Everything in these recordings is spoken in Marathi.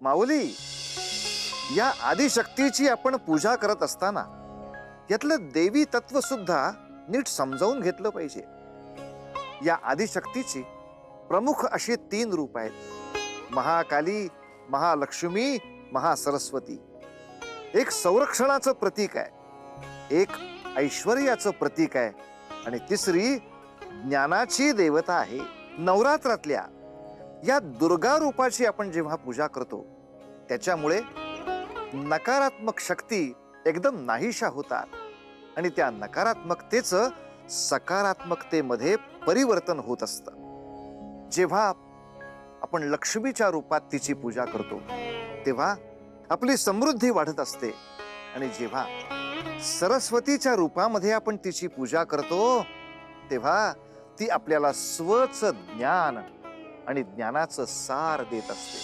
माऊली, या आदिशक्तीची आपण पूजा करत असताना यातलं देवी तत्व सुद्धा नीट समजावून घेतलं पाहिजे. या आदिशक्तीची प्रमुख अशी 3 रूप आहेत: महाकाली, महालक्ष्मी, महासरस्वती. एक संरक्षणाचं प्रतीक आहे, एक ऐश्वर्याचं प्रतीक आहे आणि तिसरी ज्ञानाची देवता आहे. नवरात्रातल्या या दुर्गा रूपाची आपण जेव्हा पूजा करतो त्याच्यामुळे नकारात्मक शक्ती एकदम नाहीशा होतात आणि त्या नकारात्मकतेचं सकारात्मकतेमध्ये परिवर्तन होत असतं. जेव्हा आपण लक्ष्मीच्या रूपात तिची पूजा करतो तेव्हा आपली समृद्धी वाढत असते आणि जेव्हा सरस्वतीच्या रूपामध्ये आपण तिची पूजा करतो तेव्हा ती आपल्याला स्वच ज्ञान आणि ज्ञानाचं सार देत असते.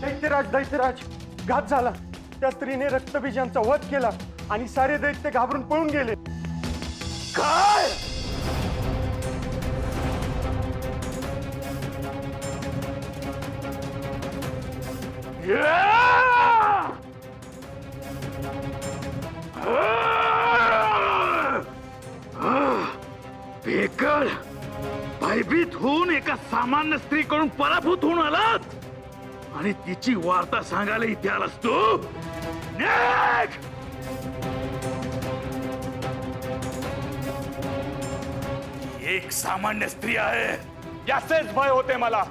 दैत्यराज, घात झाला. त्या स्त्रीने रक्तबीजांचा वध केला आणि सारे दैत्य घाबरून पळून गेले. काय? बेकल, भयभीत होऊन एका सामान्य स्त्रीकडून पराभूत होऊन आलात आणि तिची वार्ता सांगायला इथे आलास तू? निघ! एक सामान्य स्त्री आहे याचेच भय होते मला.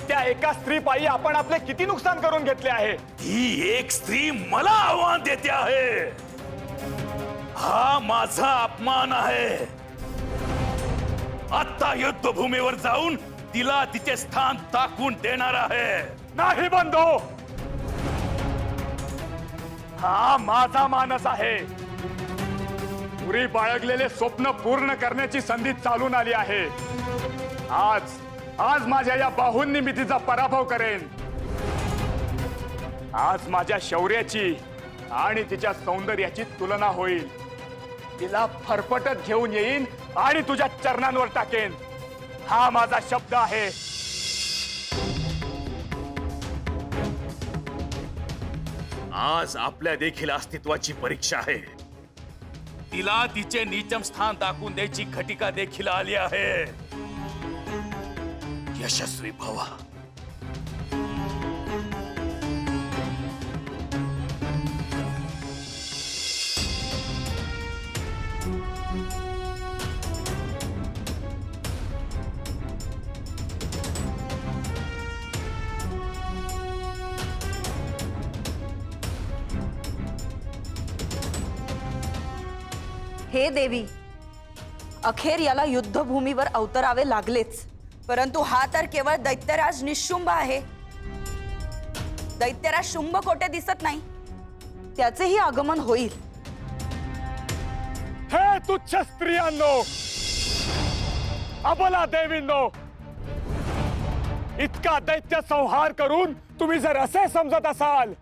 त्या एका स्त्री पायी आपण आपले किती नुकसान करून घेतले आहे. ही एक स्त्री मला आव्हान देते आहे. हा माझा अपमान आहे. आता युद्धभूमीवर जाऊन तिला तिचे स्थान टाकून देणार आहे. नाही बंधू, हा माझा मानस आहे. पुरी बाळगलेले स्वप्न पूर्ण करण्याची संधी चालून आली आहे. आज माझ्या या बाहूंनी मी तिचा पराभव करेन. आज माझ्या शौर्याची आणि तिच्या सौंदर्याची तुलना होईल. तिला फरफटत घेऊन येईन आणि तुझ्या चरणांवर टाकेन. हा माझा शब्द आहे. आज आपल्या देखील अस्तित्वाची परीक्षा आहे. तिला तिचे नीचम स्थान दाखवून द्यायची घटिका देखील आली आहे. यशस्वी भवा. हे देवी, अखेर याला युद्धभूमीवर अवतरावे लागलेच. परंतु हा तर केवळ दैत्यराज निशुंभ आहे. दैत्यराज शुंभ कोठे दिसत नाही. त्याचेही आगमन होईल. हे तुच्छ स्त्रियांनो, अबला देवींनो, इतका दैत्य संहार करून तुम्ही जर असे समजत असाल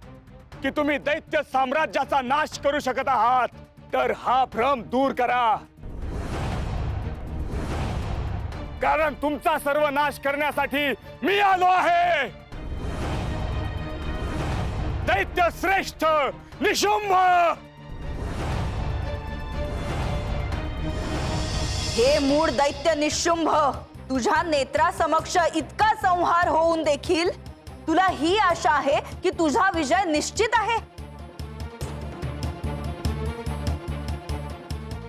की तुम्ही दैत्य साम्राज्याचा नाश करू शकत आहात तर हा भ्रम दूर करा. कारण तुमचा सर्व नाश करण्यासाठी मी आलो आहे. दैत्य श्रेष्ठ निशुंभ, हे मूळ दैत्य निशुंभ, तुझ्या नेत्रासमक्ष इतका संहार होऊन देखील तुला ही आशा आहे की तुझा विजय निश्चित आहे.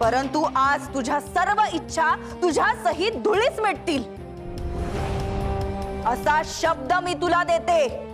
परंतु आज तुझ्या सर्व इच्छा तुझ्या सहित धुळीस मिटतील असा शब्द मी तुला देते.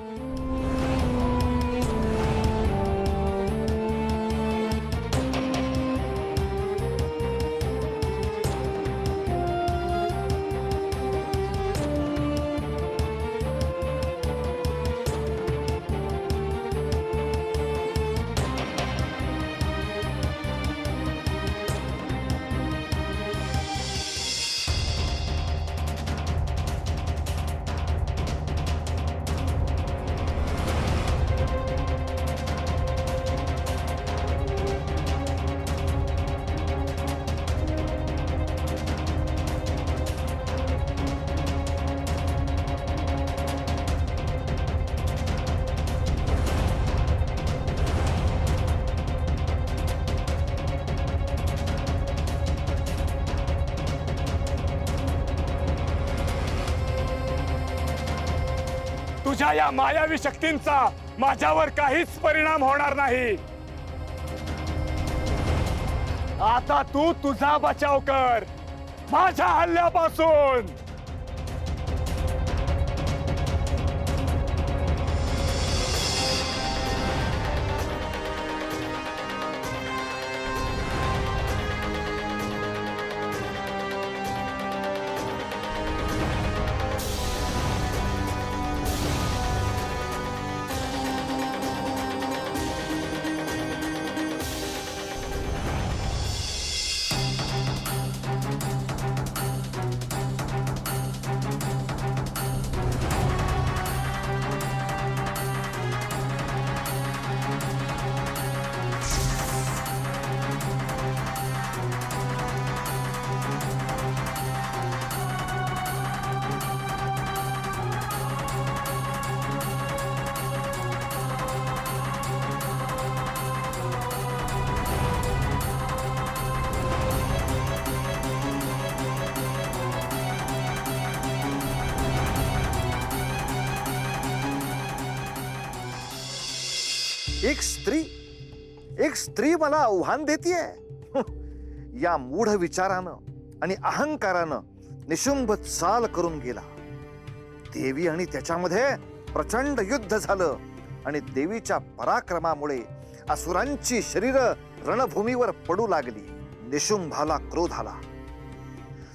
तुझ्या या मायावी शक्तींचा माझ्यावर काहीच परिणाम होणार नाही. आता तू तुझा बचाव कर माझ्या हल्ल्यापासून. एक स्त्री मला आव्हान देतीये. या मूढ विचारानं आणि अहंकारानं निशुंभ चाल करून गेला. देवी आणि त्याच्यामध्ये प्रचंड युद्ध झालं आणि देवीच्या पराक्रमामुळे असुरांची शरीर रणभूमीवर पडू लागली. निशुंभाला क्रोध आला.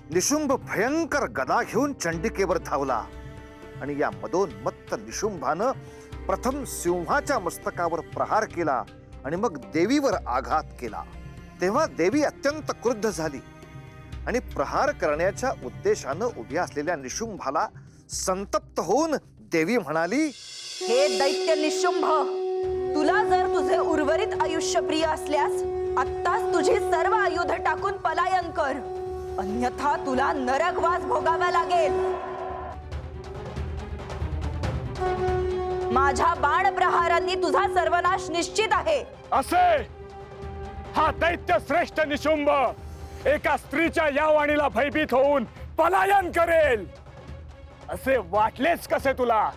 निशुंभ भयंकर गदा घेऊन चंडिकेवर धावला आणि या मदोन्मत्त निशुंभानं प्रथम सिंहाच्या मस्तकावर प्रहार केला आणि मग देवीवर आघात केला. तेव्हा देवी अत्यंत क्रुद्ध झाली आणि प्रहार करण्याच्या उद्देशानं उभ्या असलेल्या निशुंभाला संतप्त होऊन देवी म्हणाली, हे दैत्य निशुंभ, तुला जर तुझे उर्वरित आयुष्य प्रिय असल्यास आत्ताच तुझी सर्व आयुध टाकून पलायन कर, अन्यथा तुला नरकवास भोगावा लागेल. माझ्या बाण प्रहारांनी तुझा सर्वनाश निश्चित आहे. असे हा दैत्य श्रेष्ठ निशुंभ एका स्त्रीच्या या वाणीला भयभीत होऊन पलायन करेल असे वाटलेच कसे तुला?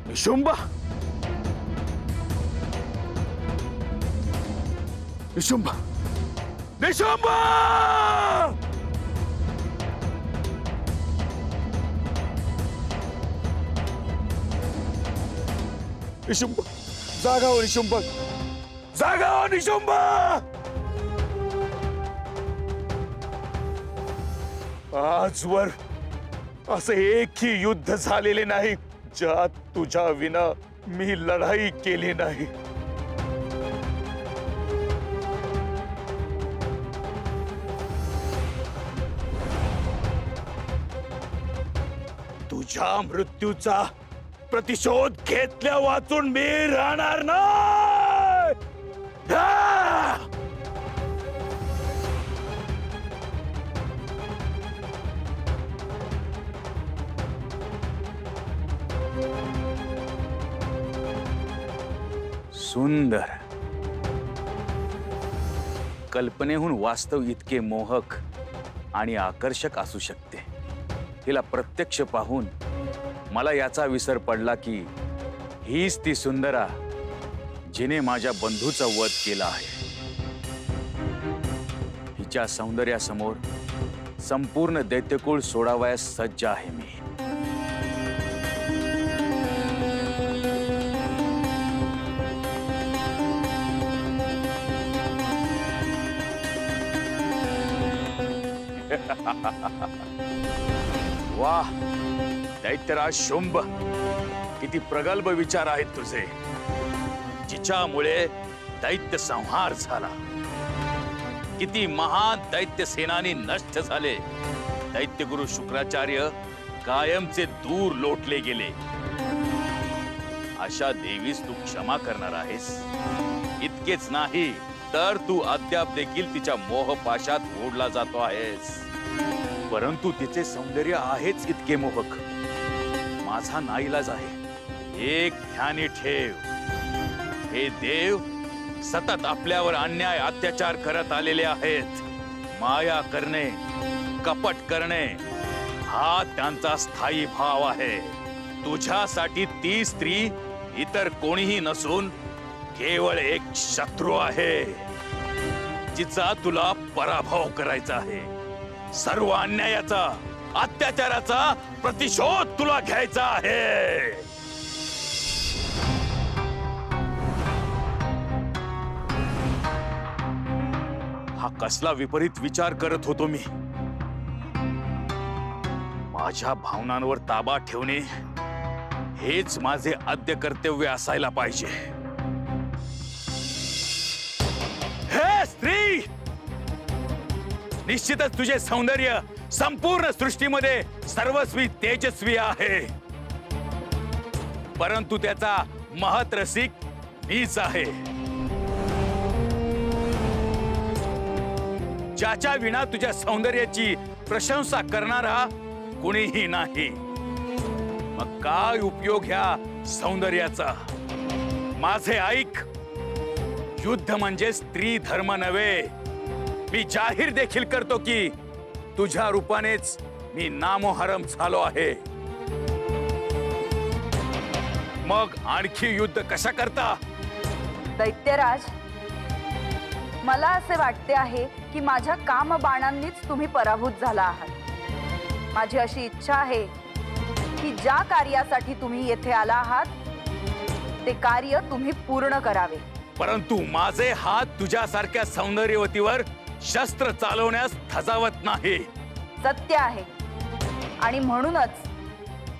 निशुंभ, निशुंभ, निशुंभ! निशुंभ, जागा हो निशुंभ, जागा हो निशुंभ! आजवर असे एकही युद्ध झालेले नाही ज्यात तुझ्या विना मी लढाई केली नाही. तुझ्या मृत्यूचा प्रतिशोध घेतल्या वाचून मी राहणार नाही. सुंदर, कल्पनेहून वास्तव इतके मोहक आणि आकर्षक असू शकते. तिला प्रत्यक्ष पाहून मला याचा विसर पडला की हीच ती सुंदरा जिने माझ्या बंधूचा वध केला आहे. हिच्या सौंदर्यासमोर संपूर्ण दैत्यकुळ सोडावयास सज्ज आहे मी. वाह दैत्यराज शुंभ, किती प्रगल्भ विचार आहेत तुझे, जिच्यामुळे दैत्य संहार झाला. किती महान दैत्य सेनानी नष्ट झाले. दैत्यगुरु शुक्राचार्य कायमचे दूर लोटले गेले. अशा देवीस तू क्षमा करणार आहेस. इतकेच नाही तर तू अद्याप देखील तिच्या मोहपाशात ओढला जातो आहेस. परंतु तिचे सौंदर्य आहेच इतके मोहक. माझा नाईलाज आहे. एक ध्यानी ठेव, हे देव सतत आपल्यावर अन्याय अत्याचार करत आलेले आहेत. माया करणे, कपट करणे हा त्यांचा स्थायी भाव आहे. तुझ्यासाठी ती स्त्री इतर कोणीही नसून केवळ एक शत्रू आहे, जिचा तुला पराभव करायचा आहे. सर्व अन्यायाचा, अत्याचाराचा प्रतिशोध तुला घ्यायचा आहे. हा कसला विपरीत विचार करत होतो मी. माझ्या भावनांवर ताबा ठेवणे हेच माझे आद्य कर्तव्य असायला पाहिजे. हे स्त्री, निश्चितच तुझे सौंदर्य संपूर्ण सृष्टीमध्ये सर्वस्वी तेजस्वी आहे. परंतु त्याचा महत्रसिक मीच आहे, ज्याच्या विना तुझ्या सौंदर्याची प्रशंसा करणारा कुणीही नाही. मग काय उपयोग ह्या सौंदर्याचा? माझे ऐक, युद्ध म्हणजे स्त्री धर्म नव्हे. मी जाहीर देखील करतो की तुझ्या रूपानेच मी नामोहरम झालो आहे. मग आणखी युद्ध कशा करता? दैत्यराज, मला असे वाटते आहे की माझ्या कामबाणांनीच तुम्ही पराभूत झाला आहात. माझी अशी इच्छा आहे की ज्या कार्यासाठी तुम्ही येथे आला आहात ते कार्य तुम्ही पूर्ण करावे. परंतु माझे हात तुझ्यासारख्या सौंदर्यवतीवर शस्त्र चालवण्यास धजावत नाही. सत्य आहे, आणि म्हणूनच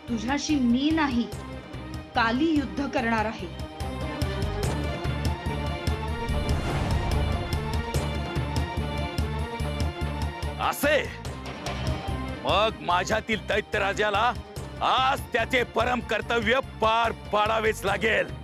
तुझ्याशी मी नाही, काली युद्ध करणार आहे. असे मग माझ्यातील दैत्यराजाला आज त्याचे परम कर्तव्य पार पाडावेच लागेल.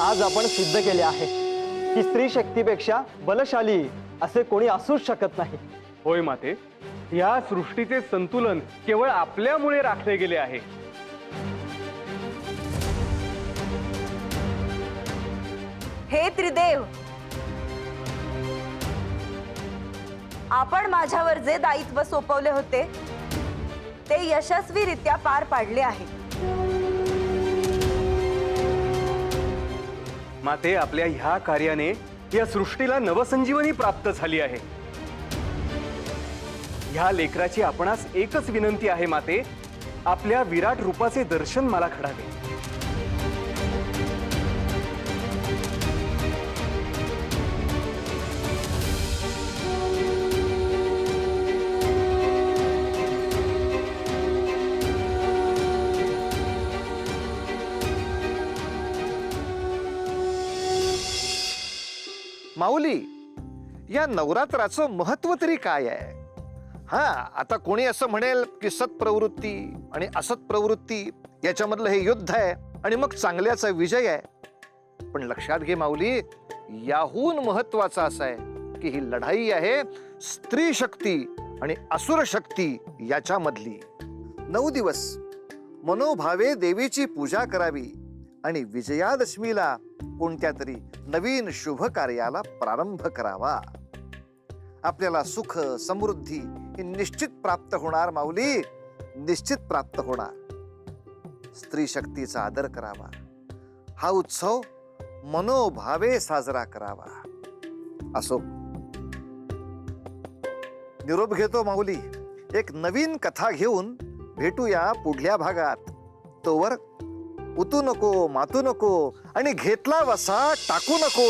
आज आपण सिद्ध केले आहे की स्त्री शक्तीपेक्षा बलशाली असे कोणी असूच शकत नाही. होय माते, या सृष्टीचे संतुलन केवळ आपल्यामुळे राखले गेले आहे. हे त्रिदेव, आपण माझ्यावर जे दायित्व सोपवले होते ते यशस्वीरित्या पार पाडले आहे. माते, आपल्या ह्या कार्याने या सृष्टीला नवसंजीवनी प्राप्त झाली आहे. ह्या लेकराची आपणास एकच विनंती आहे माते, आपल्या विराट रूपाचे दर्शन मला घडावे. माऊली, या नवरात्राचं महत्व तरी काय आहे? हा, आता कोणी असं म्हणेल की सत्प्रवृत्ती आणि असत प्रवृत्ती याच्यामधलं हे युद्ध आहे आणि मग चांगल्याचा विजय आहे. पण लक्षात घे माऊली, याहून महत्वाचं असं आहे की ही लढाई आहे स्त्री शक्ती आणि असुर शक्ती याच्यामधली. 9 दिवस मनोभावे देवीची पूजा करावी आणि विजयादशमीला कोणत्या तरी नवीन शुभ कार्याला प्रारंभ करावा. आपल्याला सुख समृद्धी हे निश्चित प्राप्त होणार माऊली, निश्चित प्राप्त होणार. स्त्री शक्तीचा आदर करावा, हा उत्सव मनोभावे साजरा करावा. असो, निरोप घेतो माऊली. एक नवीन कथा घेऊन भेटूया पुढल्या भागात. तोवर उतू नको, मातू नको आणि घेतला वसा टाकू नको.